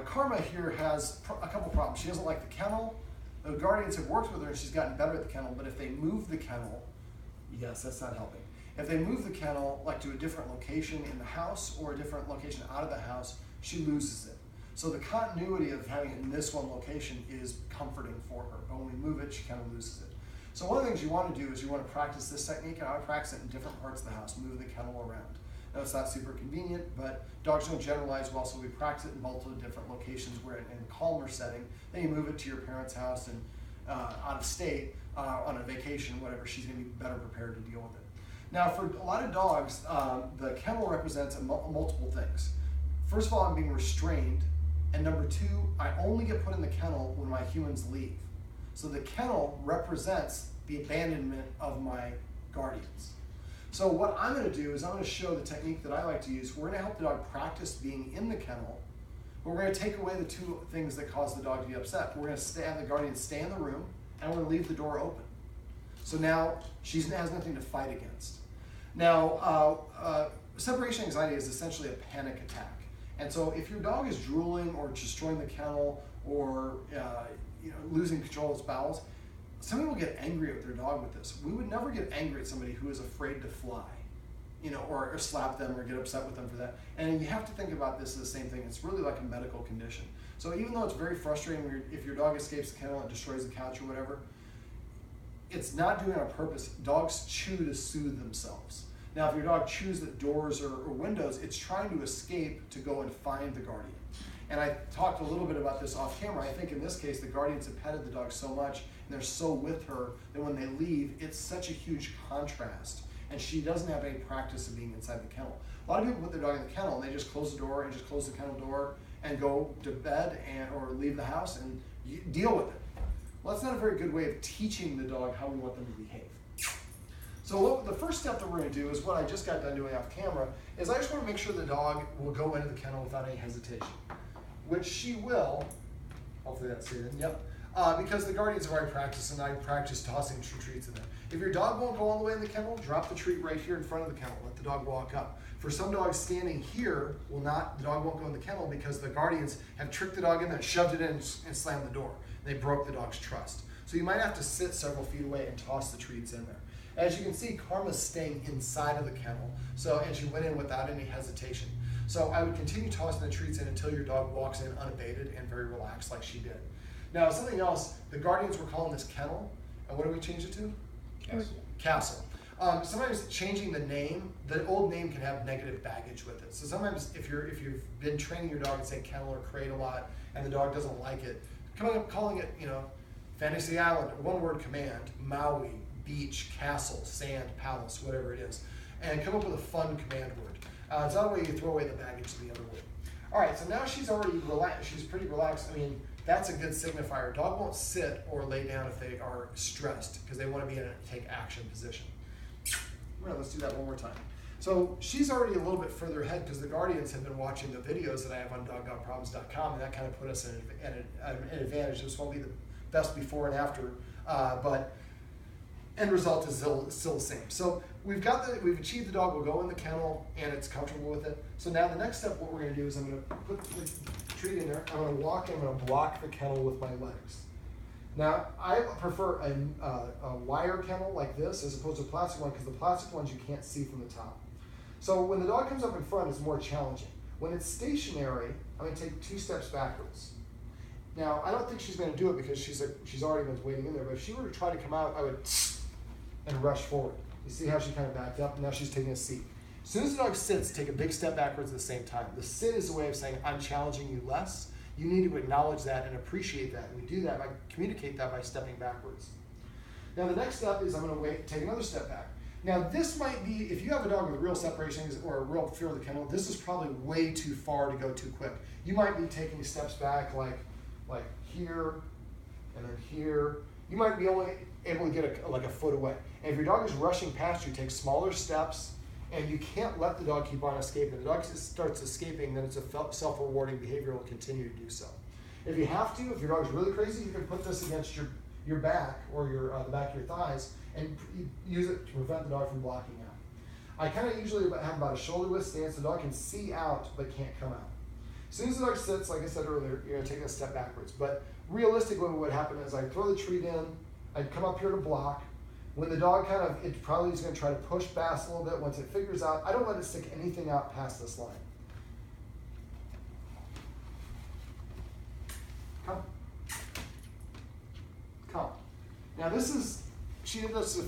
Karma here has a couple problems. She doesn't like the kennel. The guardians have worked with her and she's gotten better at the kennel, but if they move the kennel, yes, that's not helping. If they move the kennel like to a different location in the house or a different location out of the house, she loses it. So the continuity of having it in this one location is comforting for her, but when we move it, she kind of loses it. So one of the things you want to do is you want to practice this technique, and I would practice it in different parts of the house, move the kennel around. Now it's not super convenient, but dogs don't generalize well, so we practice it in multiple different locations where in a calmer setting, then you move it to your parents' house and out of state, on a vacation, whatever, she's going to be better prepared to deal with it. Now for a lot of dogs, the kennel represents multiple things. First of all, I'm being restrained, and number two, I only get put in the kennel when my humans leave. So the kennel represents the abandonment of my guardians. So what I'm going to do is I'm going to show the technique that I like to use. We're going to help the dog practice being in the kennel, but we're going to take away the two things that cause the dog to be upset. We're going to have the guardian stay in the room, and we're going to leave the door open. So now she has nothing to fight against. Now, separation anxiety is essentially a panic attack. And so if your dog is drooling or destroying the kennel or losing control of its bowels, some people get angry at their dog with this. We would never get angry at somebody who is afraid to fly, or slap them or get upset with them for that. And you have to think about this as the same thing. It's really like a medical condition. So even though it's very frustrating if your dog escapes the kennel and destroys the couch or whatever, it's not doing it on purpose. Dogs chew to soothe themselves. Now, if your dog chews at doors or windows, it's trying to escape to go and find the guardian. And I talked a little bit about this off camera. I think in this case, the guardians have petted the dog so much and they're so with her that when they leave, it's such a huge contrast. And she doesn't have any practice of being inside the kennel. A lot of people put their dog in the kennel and they just close the door and just close the kennel door and go to bed or leave the house and deal with it. Well, that's not a very good way of teaching the dog how we want them to behave. So the first step that we're going to do is what I just got done doing off camera, is I just want to make sure the dog will go into the kennel without any hesitation, which she will. Hopefully that's it. Yep. Because the guardians have already practiced, and I practiced tossing treats in there. If your dog won't go all the way in the kennel, drop the treat right here in front of the kennel. Let the dog walk up. For some dogs standing here, the dog won't go in the kennel because the guardians have tricked the dog in there, shoved it in, and slammed the door. They broke the dog's trust. So you might have to sit several feet away and toss the treats in there. As you can see, Karma's staying inside of the kennel, and she went in without any hesitation. So I would continue tossing the treats in until your dog walks in unabated and very relaxed like she did. Now, something else, the guardians were calling this kennel, and what do we change it to? Castle. Sometimes changing the name, the old name can have negative baggage with it. So sometimes if you've been training your dog and say kennel or crate a lot, and the dog doesn't like it, calling it, Fantasy Island, one word command, Maui, beach, castle, sand, palace, whatever it is, and come up with a fun command word. So that way you throw away the baggage to the other word. All right, so now she's already relaxed. She's pretty relaxed. I mean, that's a good signifier. Dog won't sit or lay down if they are stressed because they want to be in a take action position. Well, let's do that one more time. So she's already a little bit further ahead because the guardians have been watching the videos that I have on dogdogproblems.com, and that kind of put us at an advantage. This won't be the best before and after, but end result is still the same. So we've achieved the dog will go in the kennel and it's comfortable with it. So now the next step, what we're going to do is I'm going to put the treat in there. I'm going to walk and I'm going to block the kennel with my legs. Now I prefer a wire kennel like this as opposed to a plastic one because the plastic ones you can't see from the top. So when the dog comes up in front, it's more challenging. When it's stationary, I'm going to take 2 steps backwards. Now I don't think she's going to do it because she's already been waiting in there. But if she were to try to come out, I would and rush forward. You see how she kind of backed up, and now she's taking a seat. As soon as the dog sits, take a big step backwards at the same time. The sit is a way of saying, I'm challenging you less. You need to acknowledge that and appreciate that. And we do that communicate that by stepping backwards. Now the next step is I'm going to take another step back. Now this might be, if you have a dog with a real separation or a real fear of the kennel, this is probably way too far to go too quick. You might be taking steps back like here and then here. You might be only able to get a foot away. And if your dog is rushing past you, take smaller steps, and you can't let the dog keep on escaping. If the dog starts escaping, then it's a self-rewarding behavior and will continue to do so. If you have to, if your dog's really crazy, you can put this against your back or the back of your thighs and use it to prevent the dog from blocking out. I kind of usually have about a shoulder width stance. The dog can see out but can't come out. As soon as the dog sits, like I said earlier, you're gonna take a step backwards. But realistically, what would happen is I throw the treat in, I'd come up here to block. When the dog it probably is gonna try to push back a little bit. Once it figures out, I don't let it stick anything out past this line. Come. Come. Now she did this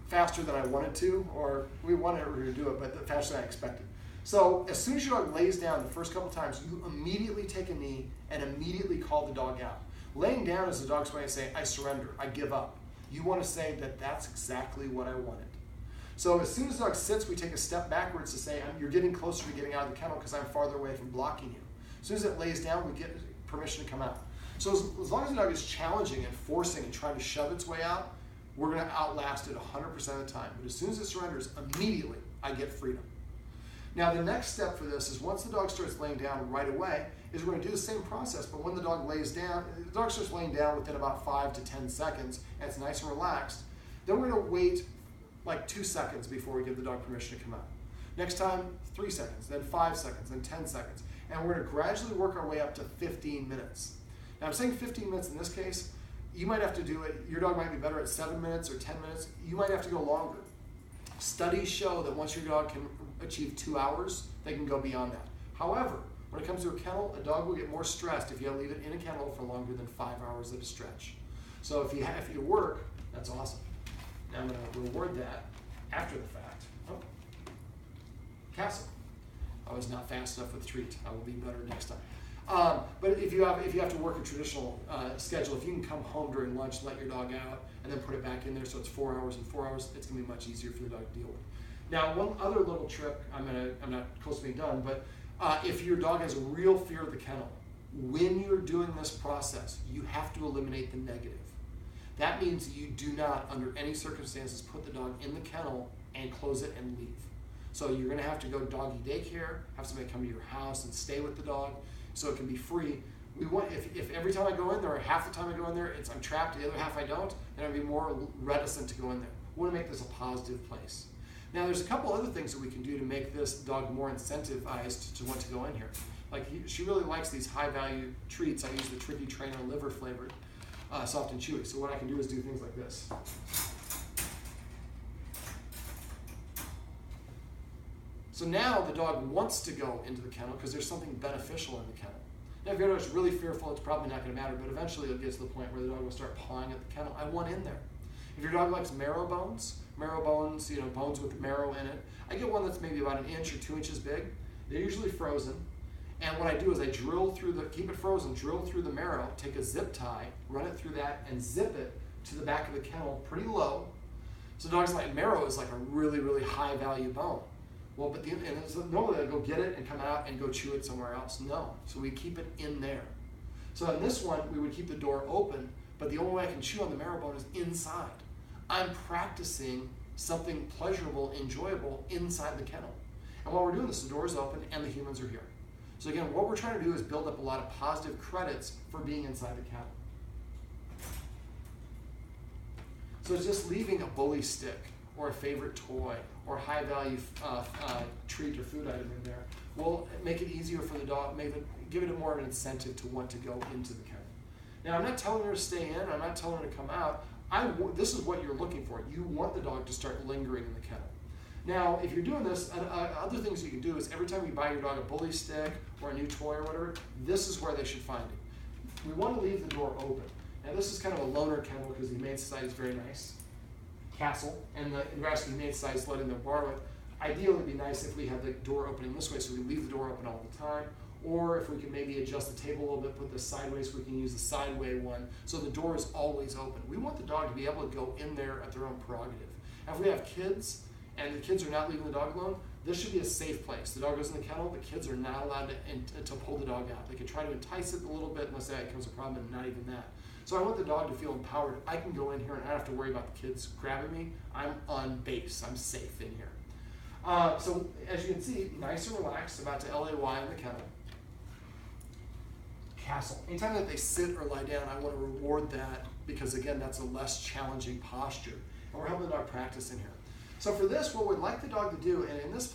faster than I wanted to, or we wanted her to do it, but faster than I expected. So as soon as your dog lays down the first couple times, you immediately take a knee and immediately call the dog out. Laying down is the dog's way of saying, I surrender, I give up. You want to say that that's exactly what I wanted. So as soon as the dog sits, we take a step backwards to say, you're getting closer to getting out of the kennel because I'm farther away from blocking you. As soon as it lays down, we get permission to come out. So as long as the dog is challenging and forcing and trying to shove its way out, we're going to outlast it 100% of the time. But as soon as it surrenders, immediately I get freedom. Now the next step for this is once the dog starts laying down right away, is we're going to do the same process, but when the dog lays down, the dog starts laying down within about 5 to 10 seconds, and it's nice and relaxed, then we're going to wait like 2 seconds before we give the dog permission to come out. Next time, 3 seconds, then 5 seconds, then 10 seconds. And we're going to gradually work our way up to 15 minutes. Now I'm saying 15 minutes in this case, you might have to do it, your dog might be better at 7 minutes or 10 minutes, you might have to go longer. Studies show that once your dog can achieve 2 hours, they can go beyond that. However, when it comes to a kennel, a dog will get more stressed if you leave it in a kennel for longer than 5 hours at a stretch. So if you work, that's awesome. Now I'm going to reward that after the fact. Oh. Castle. I was not fast enough with the treat. I will be better next time. But if you have to work a traditional schedule, if you can come home during lunch, let your dog out, and then put it back in there so it's 4 hours and 4 hours, it's going to be much easier for the dog to deal with. Now, one other little trick, I'm not close to being done, but if your dog has a real fear of the kennel, when you're doing this process, you have to eliminate the negative. That means you do not, under any circumstances, put the dog in the kennel and close it and leave. So you're going to have to go doggy daycare, have somebody come to your house and stay with the dog so it can be free. We want, if every time I go in there, or half the time I go in there, I'm trapped, the other half I don't, then I'd be more reticent to go in there. We want to make this a positive place. Now there's a couple other things that we can do to make this dog more incentivized to want to go in here. Like she really likes these high value treats. I use the Tricky Trainer liver flavored, soft and chewy. So what I can do is do things like this. So now the dog wants to go into the kennel because there's something beneficial in the kennel. Now if your dog is really fearful, it's probably not going to matter, but eventually it'll get to the point where the dog will start pawing at the kennel. I want in there. If your dog likes marrow bones, bones with marrow in it, I get one that's maybe about 1 inch or 2 inches big. They're usually frozen. And what I do is I drill through keep it frozen, drill through the marrow, take a zip tie, run it through that, and zip it to the back of the kennel pretty low. So dogs like marrow is like a really, really high value bone. Well, but normally they'll go get it and come out and go chew it somewhere else. No, so we keep it in there. So in this one, we would keep the door open, but the only way I can chew on the marrow bone is inside. I'm practicing something pleasurable, enjoyable inside the kennel. And while we're doing this, the door is open and the humans are here. So again, what we're trying to do is build up a lot of positive credits for being inside the kennel. So it's just leaving a bully stick or a favorite toy or high value treat or food item in there will make it easier for the dog, give it more of an incentive to want to go into the kennel. Now I'm not telling her to stay in, I'm not telling her to come out. This is what you're looking for. You want the dog to start lingering in the kennel. Now, if you're doing this, other things you can do is every time you buy your dog a bully stick or a new toy or whatever, this is where they should find it. We want to leave the door open. Now, this is kind of a loner kennel because the Humane Society is very nice. Castle, and the Nebraska Humane Society is letting them borrow it. Ideally, it would be nice if we have the door opening this way so we can leave the door open all the time. Or if we can maybe adjust the table a little bit, put this sideways, we can use the sideway one, so the door is always open. We want the dog to be able to go in there at their own prerogative. Now, if we have kids, and the kids are not leaving the dog alone, this should be a safe place. The dog goes in the kennel, the kids are not allowed to pull the dog out. They can try to entice it a little bit unless that becomes a problem, and not even that. So I want the dog to feel empowered. I can go in here and I don't have to worry about the kids grabbing me. I'm on base, I'm safe in here. So as you can see, nice and relaxed, about to LAY in the kennel. Castle. Anytime that they sit or lie down, I want to reward that because again, that's a less challenging posture. And we're helping the dog practice in here. So for this, what we'd like the dog to do, and in this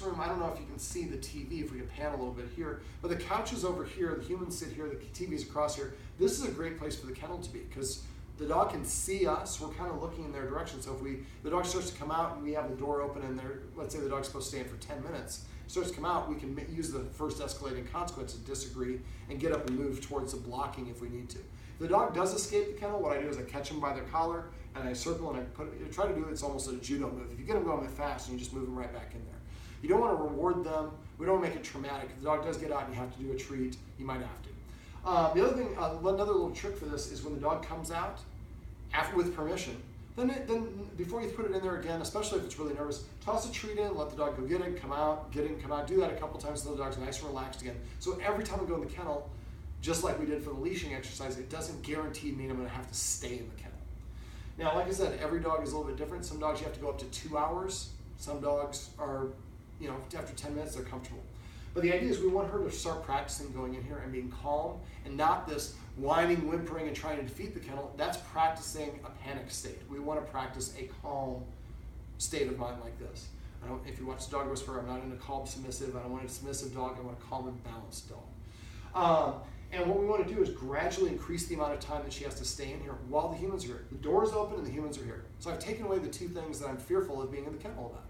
room, I don't know if you can see the TV, if we can pan a little bit here, but the couch is over here, the humans sit here, the TV's across here. This is a great place for the kennel to be, because the dog can see us, we're kind of looking in their direction. So if the dog starts to come out and we have the door open and let's say the dog's supposed to stay in for 10 minutes, starts to come out, we can use the first escalating consequence to disagree and get up and move towards the blocking if we need to. If the dog does escape the kennel, what I do is I catch them by their collar and I circle and I try to do it's almost a judo move. If you get them going fast, and you just move them right back in there. You don't want to reward them. We don't want to make it traumatic. If the dog does get out and you have to do a treat, you might have to. The other thing, another little trick for this is when the dog comes out, with permission, then before you put it in there again, especially if it's really nervous, toss a treat in, let the dog go get it, come out, get it, come out. Do that a couple times so the dog's nice and relaxed again. So every time we go in the kennel, just like we did for the leashing exercise, it doesn't guarantee mean I'm going to have to stay in the kennel. Now, like I said, every dog is a little bit different. Some dogs you have to go up to 2 hours. Some dogs are, after 10 minutes, they're comfortable. But the idea is we want her to start practicing going in here and being calm and not this whining, whimpering, and trying to defeat the kennel. That's practicing a panic state. We want to practice a calm state of mind like this. If you watch the dog whisperer, I'm not in a calm submissive. I don't want a submissive dog. I want a calm and balanced dog. And what we want to do is gradually increase the amount of time that she has to stay in here while the humans are here. The door is open and the humans are here. So I've taken away the two things that I'm fearful of being in the kennel about.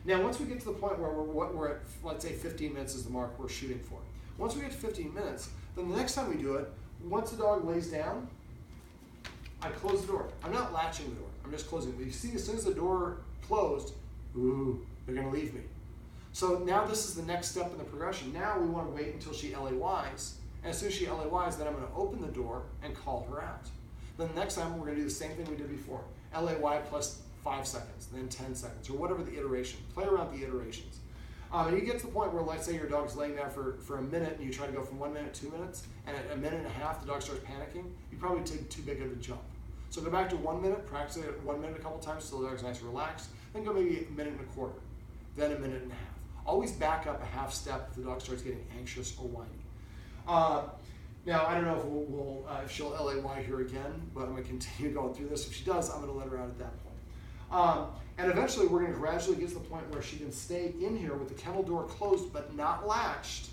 Now, once we get to the point where we're at, let's say 15 minutes is the mark we're shooting for. Once we get to 15 minutes, then the next time we do it, once the dog lays down, I close the door. I'm not latching the door. I'm just closing it. But you see, as soon as the door closed, ooh, they're going to leave me. So now this is the next step in the progression. Now we want to wait until she LAYs. And as soon as she LAYs, then I'm going to open the door and call her out. Then the next time we're going to do the same thing we did before. LAY plus 5 seconds, then 10 seconds, or whatever the iteration. Play around the iterations. And you get to the point where, let's say your dog's laying there for a minute and you try to go from 1 minute, 2 minutes, and at a minute and a half the dog starts panicking, you probably take too big of a jump. So go back to 1 minute, practice it at 1 minute a couple times so the dog's nice and relaxed, then go maybe a minute and a quarter, then a minute and a half. Always back up a half step if the dog starts getting anxious or whiny. Now, I don't know if if she'll LAY here again, but I'm going to continue going through this. If she does, I'm going to let her out at that point. And eventually, we're going to gradually get to the point where she can stay in here with the kennel door closed but not latched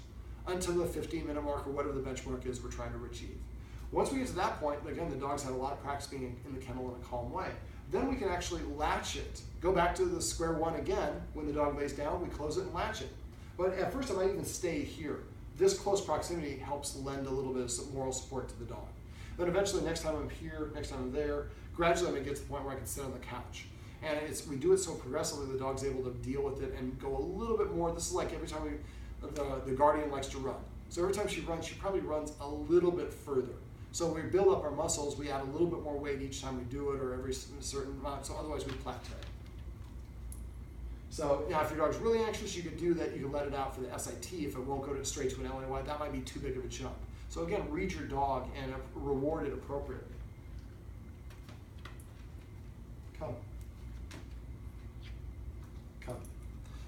until the 15-minute mark or whatever the benchmark is we're trying to achieve. Once we get to that point, again, the dog's had a lot of practice being in the kennel in a calm way. Then we can actually latch it. Go back to the square one again. When the dog lays down, we close it and latch it. But at first, I might even stay here. This close proximity helps lend a little bit of moral support to the dog. Then eventually, next time I'm here, next time I'm there, gradually I'm going to get to the point where I can sit on the couch. And we do it so progressively, the dog's able to deal with it and go a little bit more. This is like every time the guardian likes to run. So every time she runs, she probably runs a little bit further. So when we build up our muscles, we add a little bit more weight each time we do it, or every certain amount, so otherwise we plateau. So now if your dog's really anxious, you could do that. You can let it out for the SIT. If it won't go straight to an LAY, that might be too big of a jump. So again, read your dog and reward it appropriately. Come. Come.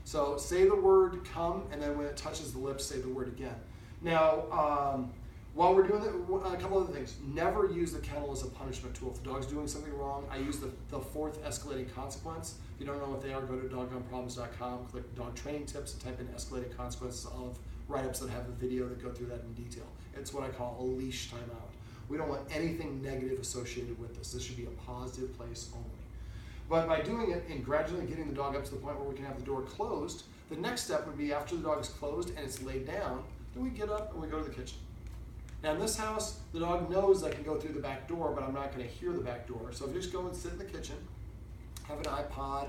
So say the word come, and then when it touches the lips, say the word again. Now, while we're doing a couple other things, never use the kennel as a punishment tool. If the dog's doing something wrong, I use the fourth escalating consequence. If you don't know what they are, go to doggonproblems.com, click dog training tips, and type in escalating consequences of write-ups that have a video that go through that in detail. It's what I call a leash timeout. We don't want anything negative associated with this. This should be a positive place only. But by doing it and gradually getting the dog up to the point where we can have the door closed, the next step would be after the dog is closed and it's laid down, then we get up and we go to the kitchen. Now in this house, the dog knows I can go through the back door, but I'm not going to hear the back door. So if you just go and sit in the kitchen, have an iPad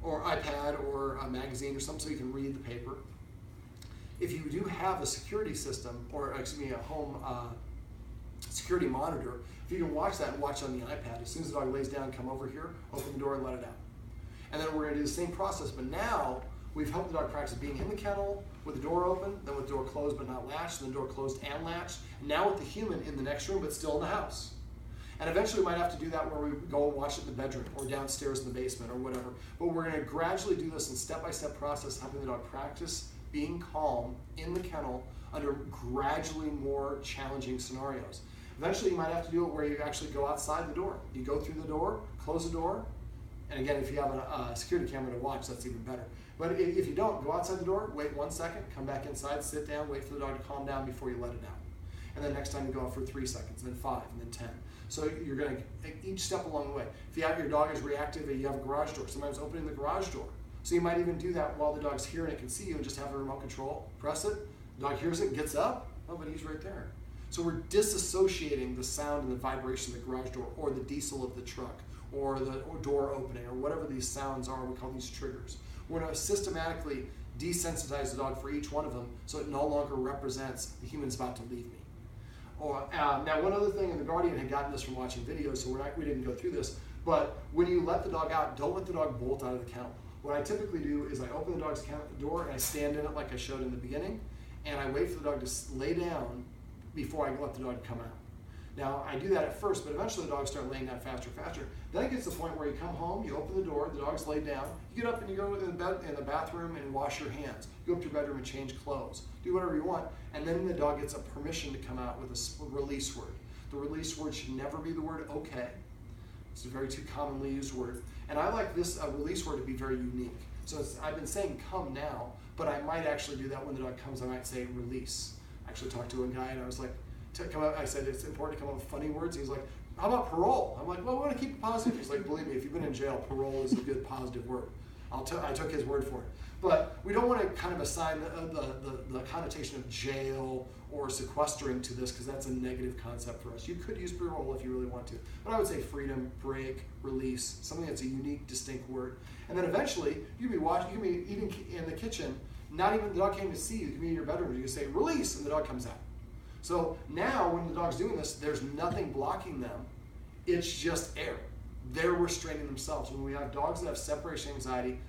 or a magazine or something so you can read the paper. If you do have a security system, or excuse me, a home security monitor, if you can watch that and watch on the iPad, as soon as the dog lays down, come over here, open the door and let it out. And then we're going to do the same process, but now we've helped the dog practice being in the kennel with the door open, then with the door closed but not latched, then the door closed and latched, and now with the human in the next room but still in the house. And eventually we might have to do that where we go and watch it in the bedroom or downstairs in the basement or whatever. But we're going to gradually do this in step-by-step process, helping the dog practice being calm in the kennel under gradually more challenging scenarios. Eventually you might have to do it where you actually go outside the door. You go through the door, close the door, And again, if you have a security camera to watch, that's even better. But if you don't, go outside the door, wait 1 second, come back inside, sit down, wait for the dog to calm down before you let it out. And then next time you go out for 3 seconds, then 5, and then 10. So you're going to, each step along the way. If you have your dog is reactive and you have a garage door, sometimes opening the garage door. So you might even do that while the dog's here and it can see you and just have a remote control, press it, the dog hears it, gets up, oh, but he's right there. So we're disassociating the sound and the vibration of the garage door or the diesel of the truck or the door opening or whatever these sounds are, we call these triggers. We're going to systematically desensitize the dog for each one of them so it no longer represents the human's about to leave me. Or, now one other thing, and the Guardian had gotten this from watching videos, so we didn't go through this, but when you let the dog out, don't let the dog bolt out of the kennel. What I typically do is I open the dog's door and I stand in it like I showed in the beginning, and I wait for the dog to lay down before I let the dog come out. Now, I do that at first, but eventually the dogs start laying down faster and faster. Then it gets to the point where you come home, you open the door, the dog's laid down, you get up and you go in the bathroom and wash your hands. You go up to your bedroom and change clothes. Do whatever you want, and then the dog gets a permission to come out with a release word. The release word should never be the word okay. It's a very too commonly used word. And I like this release word to be very unique. So I've been saying come now, but I might actually do that when the dog comes, I might say release. I actually talked to a guy and I was like, I said it's important to come up with funny words. He's like, how about parole? I'm like, well, we want to keep it positive. He's like, believe me, if you've been in jail, parole is a good positive word. I took his word for it. But we don't want to kind of assign the connotation of jail or sequestering to this because that's a negative concept for us. You could use parole if you really want to. But I would say freedom, break, release, something that's a unique, distinct word. And then eventually, you can be eating in the kitchen, not even the dog came to see you, you can be in your bedroom, you can say release, and the dog comes out. So now when the dog's doing this, there's nothing blocking them. It's just air. They're restraining themselves. When we have dogs that have separation anxiety,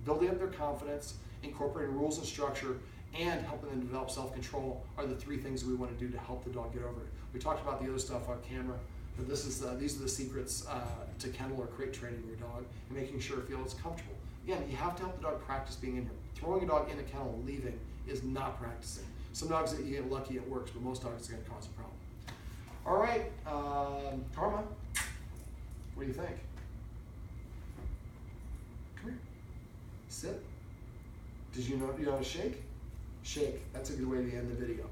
building up their confidence, incorporating rules and structure, and helping them develop self-control are the 3 things we want to do to help the dog get over it. We talked about the other stuff on camera, but these are the secrets to kennel or crate training your dog and making sure it feels comfortable. Again, you have to help the dog practice being in here. Throwing a dog in a kennel and leaving is not practicing. Some dogs that you get lucky it works, but most dogs it's going to cause a problem. All right, Karma, what do you think? Come here. Sit. Did you know how to shake? Shake. That's a good way to end the video.